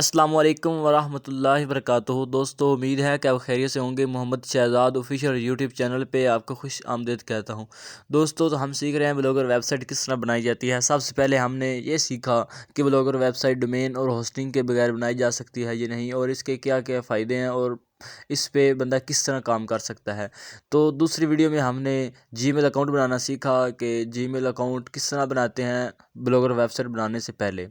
अस्सलाम वालेकुम वरहमतुल्लाहि वबरकातुहू। दोस्तों, उम्मीद है कि आप खैरियत से होंगे। Mohammad Shahzad official YouTube channel पे आपको खुश आमदीद कहता हूँ। दोस्तों, तो हम सीख रहे हैं ब्लॉगर वेबसाइट किस तरह बनाई जाती है। सबसे पहले हमने ये सीखा कि ब्लॉगर वेबसाइट डोमेन और होस्टिंग के बगैर बनाई जा सकती है या नहीं, और इसके क्या क्या फ़ायदे हैं और इस पे बंदा किस तरह काम कर सकता है। तो दूसरी वीडियो में हमने जीमेल अकाउंट बनाना सीखा कि जीमेल अकाउंट किस तरह बनाते हैं ब्लॉगर वेबसाइट बनाने से पहले,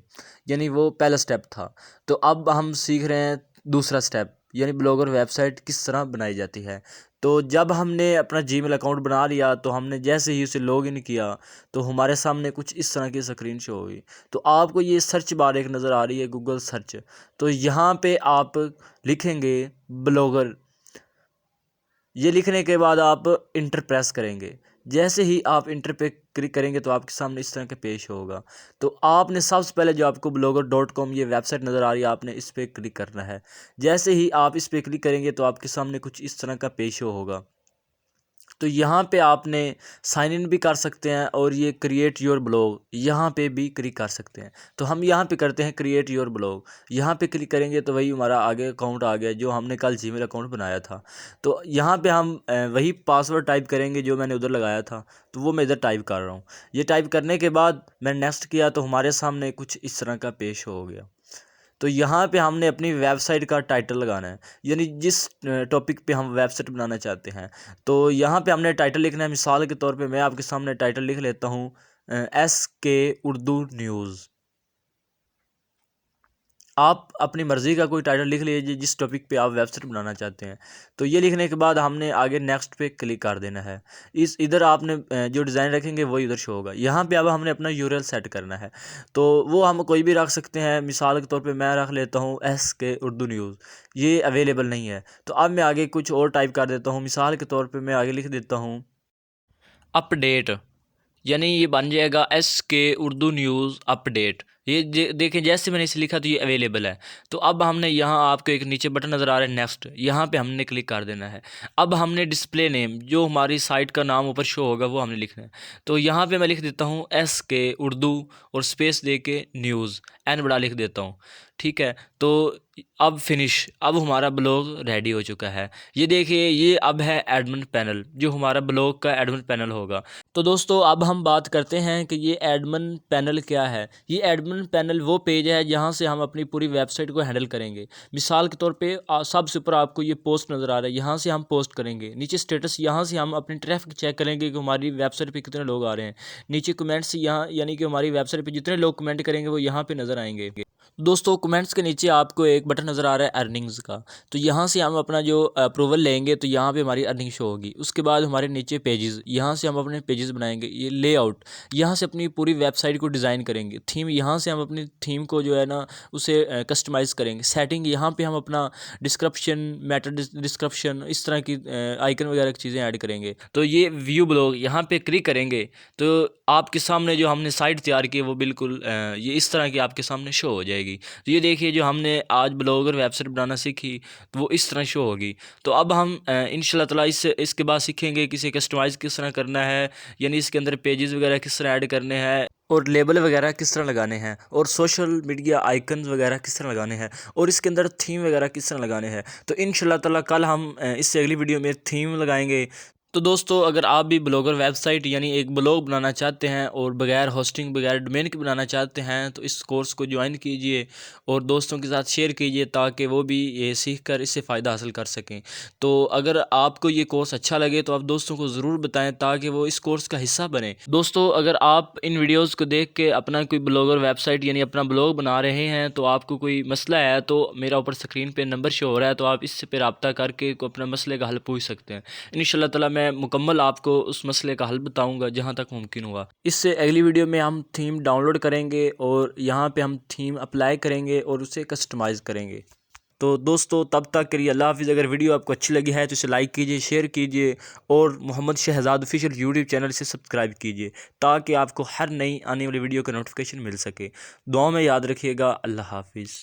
यानी वो पहला स्टेप था। तो अब हम सीख रहे हैं दूसरा स्टेप, यानी ब्लॉगर वेबसाइट किस तरह बनाई जाती है। तो जब हमने अपना जीमेल अकाउंट बना लिया तो हमने जैसे ही उसे लॉगिन किया तो हमारे सामने कुछ इस तरह की स्क्रीन शो हुई। तो आपको ये सर्च बार एक नज़र आ रही है, गूगल सर्च। तो यहाँ पे आप लिखेंगे ब्लॉगर। ये लिखने के बाद आप इंटर प्रेस करेंगे। जैसे ही आप इंटर पे क्लिक करेंगे तो आपके सामने इस तरह के पेश होगा। तो आपने सबसे पहले जो आपको blogger.com ये वेबसाइट नज़र आ रही है, आपने इस पर क्लिक करना है। जैसे ही आप इस पर क्लिक करेंगे तो आपके सामने कुछ इस तरह का पेश होगा। तो यहाँ पे आपने साइन इन भी कर सकते हैं और ये क्रिएट योर ब्लॉग यहाँ पे भी क्लिक कर सकते हैं। तो हम यहाँ पे करते हैं क्रिएट योर ब्लॉग। यहाँ पे क्लिक करेंगे तो वही हमारा आगे अकाउंट आ गया जो हमने कल जीमेल अकाउंट बनाया था। तो यहाँ पे हम वही पासवर्ड टाइप करेंगे जो मैंने उधर लगाया था। तो वो मैं इधर टाइप कर रहा हूँ। ये टाइप करने के बाद मैंने नेक्स्ट किया तो हमारे सामने कुछ इस तरह का पेश हो गया। तो यहाँ पे हमने अपनी वेबसाइट का टाइटल लगाना है, यानी जिस टॉपिक पे हम वेबसाइट बनाना चाहते हैं। तो यहाँ पे हमने टाइटल लिखना है। मिसाल के तौर पे मैं आपके सामने टाइटल लिख लेता हूँ, SK उर्दू न्यूज़। आप अपनी मर्ज़ी का कोई टाइटल लिख लीजिए जिस टॉपिक पे आप वेबसाइट बनाना चाहते हैं। तो ये लिखने के बाद हमने आगे नेक्स्ट पे क्लिक कर देना है। इस इधर आपने जो डिज़ाइन रखेंगे वही इधर शो होगा। यहाँ पे अब हमने अपना यूआरएल सेट करना है। तो वो हम कोई भी रख सकते हैं। मिसाल के तौर पे मैं रख लेता हूँ SK उर्दू न्यूज़। ये अवेलेबल नहीं है तो अब मैं आगे कुछ और टाइप कर देता हूँ। मिसाल के तौर पर मैं आगे लिख देता हूँ अपडेट, यानी ये बन जाएगा SK उर्दू न्यूज़ अपडेट। ये देखें, जैसे मैंने इसे लिखा तो ये अवेलेबल है। तो अब हमने यहाँ आपको एक नीचे बटन नज़र आ रहा है नेक्स्ट, यहाँ पे हमने क्लिक कर देना है। अब हमने डिस्प्ले नेम जो हमारी साइट का नाम ऊपर शो होगा वो हमने लिखना है। तो यहाँ पे मैं लिख देता हूँ SK उर्दू और स्पेस दे के न्यूज़, N बड़ा लिख देता हूँ। ठीक है, तो अब फिनिश, अब हमारा ब्लॉग रेडी हो चुका है। ये देखिए, ये अब है एडमिन पैनल, जो हमारा ब्लॉग का एडमिन पैनल होगा। तो दोस्तों, अब हम बात करते हैं कि ये एडमिन पैनल क्या है। ये एडमिन पैनल वो पेज है जहाँ से हम अपनी पूरी वेबसाइट को हैंडल करेंगे। मिसाल के तौर पे सबसे ऊपर आपको ये पोस्ट नज़र आ रहा है, यहाँ से हम पोस्ट करेंगे। नीचे स्टेटस, यहाँ से हम अपनी ट्रैफिक चेक करेंगे कि हमारी वेबसाइट पे कितने लोग आ रहे हैं। नीचे कमेंट्स, यहाँ यानी कि हमारी वेबसाइट पे जितने लोग कमेंट करेंगे वो यहाँ पे नज़र आएंगे। दोस्तों, कमेंट्स के नीचे आपको एक बटन नज़र आ रहा है अर्निंग्स का। तो यहाँ से हम अपना जो अप्रूवल लेंगे तो यहाँ पे हमारी अर्निंग शो होगी। उसके बाद हमारे नीचे पेजेस, यहाँ से हम अपने पेजेस बनाएंगे। ये लेआउट, यहाँ से अपनी पूरी वेबसाइट को डिज़ाइन करेंगे। थीम, यहाँ से हम अपनी थीम को जो है ना उसे कस्टमाइज़ करेंगे। सेटिंग, यहाँ पे हम अपना डिस्क्रिप्शन, मेटा डिस्क्रिप्शन, इस तरह की आइकन वगैरह की चीज़ें ऐड करेंगे। तो ये व्यू ब्लॉग, यहाँ पे क्लिक करेंगे तो आपके सामने जो हमने साइट तैयार की है वो बिल्कुल ये इस तरह की आपके सामने शो हो जाएगी। तो ये देखिए, जो हमने आज ब्लॉगर वेबसाइट बनाना सीखी तो वो इस तरह शो होगी। तो अब हम इंशाल्लाह ताला इसके बाद सीखेंगे कि इसे कस्टमाइज़ किस तरह करना है, यानी इसके अंदर पेजेस वगैरह किस तरह ऐड करने हैं और लेबल वगैरह किस तरह लगाने हैं और सोशल मीडिया आइकन्स वगैरह किस तरह लगाने हैं और इसके अंदर थीम वगैरह किस तरह लगाने हैं। तो इंशाल्लाह ताला कल हम इससे अगली वीडियो में थीम लगाएंगे। तो दोस्तों, अगर आप भी ब्लॉगर वेबसाइट यानी एक ब्लॉग बनाना चाहते हैं और बगैर होस्टिंग, बगैर डोमेन के बनाना चाहते हैं तो इस कोर्स को ज्वाइन कीजिए और दोस्तों के साथ शेयर कीजिए ताकि वो भी ये सीख कर इससे फ़ायदा हासिल कर सकें। तो अगर आपको ये कोर्स अच्छा लगे तो आप दोस्तों को ज़रूर बताएं ताकि वो इस कोर्स का हिस्सा बने। दोस्तों, अगर आप इन वीडियोज़ को देख के अपना कोई ब्लॉगर वेबसाइट यानी अपना ब्लॉग बना रहे हैं तो आपको कोई मसला है तो मेरा ऊपर स्क्रीन पर नंबर शो हो रहा है, तो आप इससे पर रब्ता करके अपना मसले का हल पूछ सकते हैं। इंशाल्लाह ताला मैं मुकम्मल आपको उस मसले का हल बताऊंगा जहां तक मुमकिन हुआ। इससे अगली वीडियो में हम थीम डाउनलोड करेंगे और यहाँ पे हम थीम अप्लाई करेंगे और उसे कस्टमाइज़ करेंगे। तो दोस्तों, तब तक के लिए अल्लाह हाफ़िज़। अगर वीडियो आपको अच्छी लगी है तो इसे लाइक कीजिए, शेयर कीजिए और Mohammad Shahzad official YouTube channel से सब्सक्राइब कीजिए ताकि आपको हर नई आने वाली वीडियो का नोटिफिकेशन मिल सके। दुआ में याद रखिएगा। अल्लाह हाफ़िज़।